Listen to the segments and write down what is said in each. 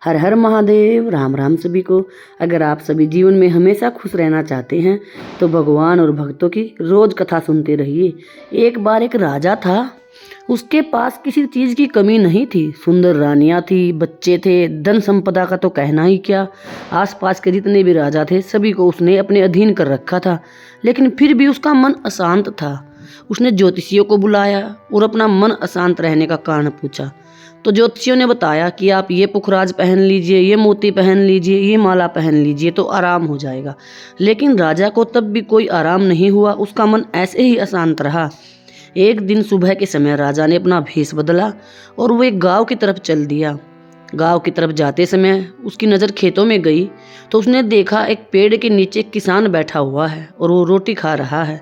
हर हर महादेव। राम राम सभी को। अगर आप सभी जीवन में हमेशा खुश रहना चाहते हैं तो भगवान और भक्तों की रोज कथा सुनते रहिए। एक बार एक राजा था, उसके पास किसी चीज़ की कमी नहीं थी। सुंदर रानियां थी, बच्चे थे, धन संपदा का तो कहना ही क्या। आसपास के जितने भी राजा थे सभी को उसने अपने अधीन कर रखा था, लेकिन फिर भी उसका मन अशांत था। उसने ज्योतिषियों को बुलाया और अपना मन अशांत रहने का कारण पूछा। तो ज्योतिषियों ने बताया कि आप ये पुखराज पहन लीजिए, ये मोती पहन लीजिए, ये माला पहन लीजिए तो आराम हो जाएगा। लेकिन राजा को तब भी कोई आराम नहीं हुआ, उसका मन ऐसे ही अशांत रहा। एक दिन सुबह के समय राजा ने अपना भेष बदला और वो एक गांव की तरफ चल दिया। गांव की तरफ जाते समय उसकी नज़र खेतों में गई तो उसने देखा एक पेड़ के नीचे एक किसान बैठा हुआ है और वो रोटी खा रहा है।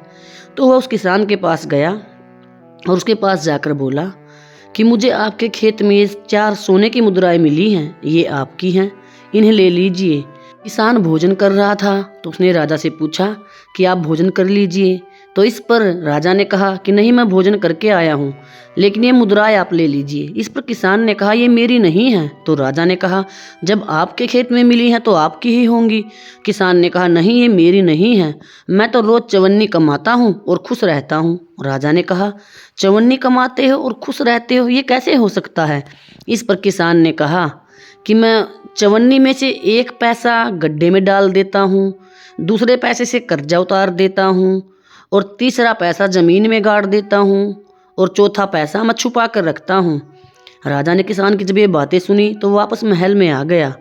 तो वह उस किसान के पास गया और उसके पास जाकर बोला कि मुझे आपके खेत में ये 4 सोने की मुद्राएं मिली हैं, ये आपकी हैं, इन्हें ले लीजिए। किसान भोजन कर रहा था तो उसने राजा से पूछा कि आप भोजन कर लीजिए। तो इस पर राजा ने कहा कि नहीं, मैं भोजन करके आया हूँ, लेकिन ये मुद्राएं आप ले लीजिए। इस पर किसान ने कहा ये मेरी नहीं है। तो राजा ने कहा जब आपके खेत में मिली हैं तो आपकी ही होंगी। किसान ने कहा नहीं, ये मेरी नहीं है, मैं तो रोज चवन्नी कमाता हूँ और खुश रहता हूँ। राजा ने कहा चवन्नी कमाते हो और खुश रहते हो, ये कैसे हो सकता है। इस पर किसान ने कहा कि मैं चवन्नी में से 1 पैसा गड्ढे में डाल देता हूँ, दूसरे पैसे से कर्जा उतार देता हूँ और तीसरा पैसा ज़मीन में गाड़ देता हूँ और चौथा पैसा मैं छुपा कर रखता हूँ। राजा ने किसान की जब ये बातें सुनी तो वापस महल में आ गया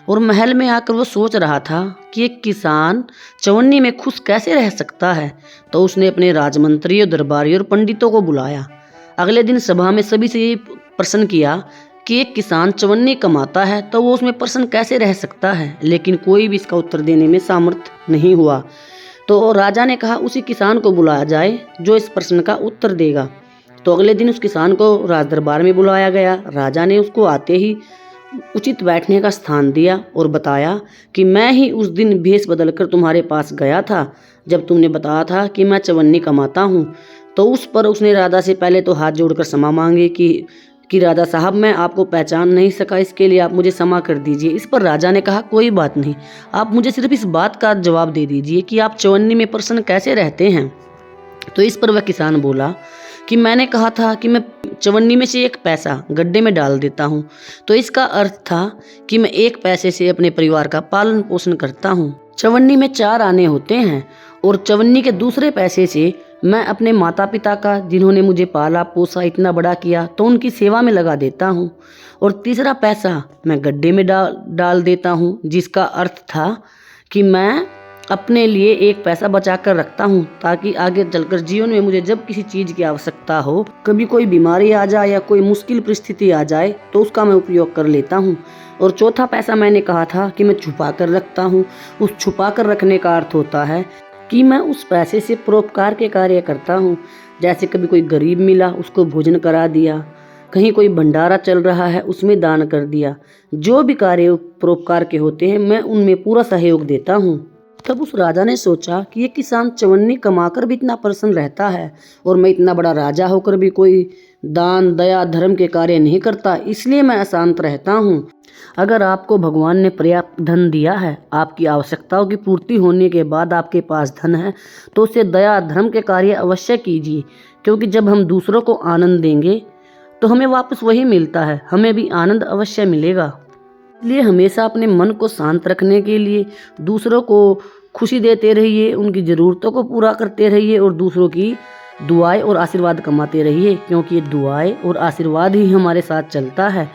और महल में आकर वो सोच रहा था कि एक किसान चवन्नी में खुश कैसे रह सकता है। तो उसने अपने राजमंत्रियों, दरबारियों और पंडितों को बुलाया। अगले दिन सभा में सभी से ये प्रश्न किया कि एक किसान चवन्नी कमाता है तो वो उसमें प्रसन्न कैसे रह सकता है, लेकिन कोई भी इसका उत्तर देने में सामर्थ्य नहीं हुआ। तो राजा ने कहा उसी किसान को बुलाया जाए जो इस प्रश्न का उत्तर देगा। तो अगले दिन उस किसान को राज दरबार में बुलाया गया। राजा ने उसको आते ही उचित बैठने का स्थान दिया और बताया कि मैं ही उस दिन भेष बदलकर तुम्हारे पास गया था जब तुमने बताया था कि मैं चवन्नी कमाता हूँ। तो उस पर उसने राजा से पहले तो हाथ जोड़कर क्षमा मांगी कि राजा साहब मैं आपको पहचान नहीं सका, इसके लिए आप मुझे क्षमा कर दीजिए। इस पर राजा ने कहा कोई बात नहीं, आप मुझे सिर्फ इस बात का जवाब दे दीजिए कि आप चवन्नी में प्रसन्न कैसे रहते हैं। तो इस पर वह किसान बोला कि मैंने कहा था कि मैं चवन्नी में से 1 पैसा गड्ढे में डाल देता हूँ, तो इसका अर्थ था कि मैं 1 पैसे से अपने परिवार का पालन पोषण करता हूँ। चवन्नी में 4 आने होते हैं और चवन्नी के दूसरे पैसे से मैं अपने माता पिता का, जिन्होंने मुझे पाला पोसा इतना बड़ा किया, तो उनकी सेवा में लगा देता हूँ। और तीसरा पैसा मैं गड्ढे में डाल देता हूँ, जिसका अर्थ था कि मैं अपने लिए 1 पैसा बचा कर रखता हूँ ताकि आगे चलकर जीवन में मुझे जब किसी चीज़ की आवश्यकता हो, कभी कोई बीमारी आ जाए या कोई मुश्किल परिस्थिति आ जाए तो उसका मैं उपयोग कर लेता हूँ। और चौथा पैसा मैंने कहा था कि मैं छुपा कर रखता हूँ। उस छुपा कर रखने का अर्थ होता है कि मैं उस पैसे से परोपकार के कार्य करता हूँ। जैसे कभी कोई गरीब मिला उसको भोजन करा दिया, कहीं कोई भंडारा चल रहा है उसमें दान कर दिया। जो भी कार्य परोपकार के होते हैं मैं उनमें पूरा सहयोग देता हूँ। तब उस राजा ने सोचा कि ये किसान चवन्नी कमाकर भी इतना प्रसन्न रहता है और मैं इतना बड़ा राजा होकर भी कोई दान दया धर्म के कार्य नहीं करता, इसलिए मैं अशांत रहता हूँ। अगर आपको भगवान ने पर्याप्त धन दिया है, आपकी आवश्यकताओं की पूर्ति होने के बाद आपके पास धन है, तो उससे दया धर्म के कार्य अवश्य कीजिए, क्योंकि जब हम दूसरों को आनंद देंगे तो हमें वापस वही मिलता है, हमें भी आनंद अवश्य मिलेगा। इसलिए हमेशा अपने मन को शांत रखने के लिए दूसरों को खुशी देते रहिए, उनकी ज़रूरतों को पूरा करते रहिए और दूसरों की दुआएं और आशीर्वाद कमाते रहिए, क्योंकि ये दुआएं और आशीर्वाद ही हमारे साथ चलता है।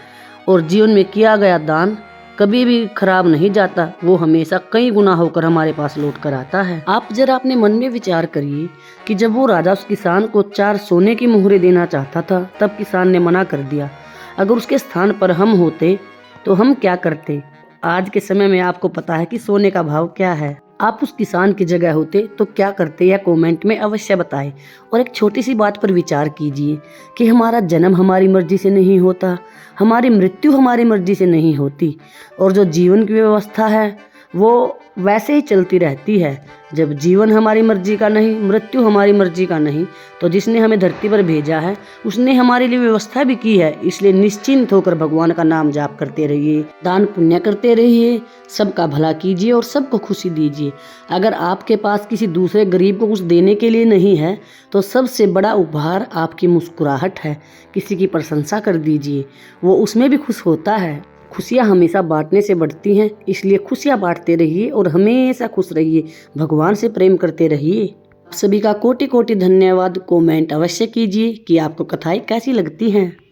और जीवन में किया गया दान कभी भी खराब नहीं जाता, वो हमेशा कई गुना होकर हमारे पास लौट कर आता है। आप जरा अपने मन में विचार करिए कि जब वो राजा उस किसान को 4 सोने की मोहरें देना चाहता था तब किसान ने मना कर दिया। अगर उसके स्थान पर हम होते तो हम क्या करते। आज के समय में आपको पता है कि सोने का भाव क्या है। आप उस किसान की जगह होते तो क्या करते, या कमेंट में अवश्य बताएं। और एक छोटी सी बात पर विचार कीजिए कि हमारा जन्म हमारी मर्जी से नहीं होता, हमारी मृत्यु हमारी मर्जी से नहीं होती, और जो जीवन की व्यवस्था है वो वैसे ही चलती रहती है। जब जीवन हमारी मर्जी का नहीं, मृत्यु हमारी मर्जी का नहीं, तो जिसने हमें धरती पर भेजा है उसने हमारे लिए व्यवस्था भी की है। इसलिए निश्चिंत होकर भगवान का नाम जाप करते रहिए, दान पुण्य करते रहिए, सबका भला कीजिए और सबको खुशी दीजिए। अगर आपके पास किसी दूसरे गरीब को कुछ देने के लिए नहीं है तो सबसे बड़ा उपहार आपकी मुस्कुराहट है। किसी की प्रशंसा कर दीजिए, वो उसमें भी खुश होता है। खुशियाँ हमेशा बांटने से बढ़ती हैं, इसलिए खुशियाँ बांटते रहिए और हमेशा खुश रहिए। भगवान से प्रेम करते रहिए। आप सभी का कोटि कोटि धन्यवाद। कमेंट अवश्य कीजिए कि आपको कथाएं कैसी लगती हैं।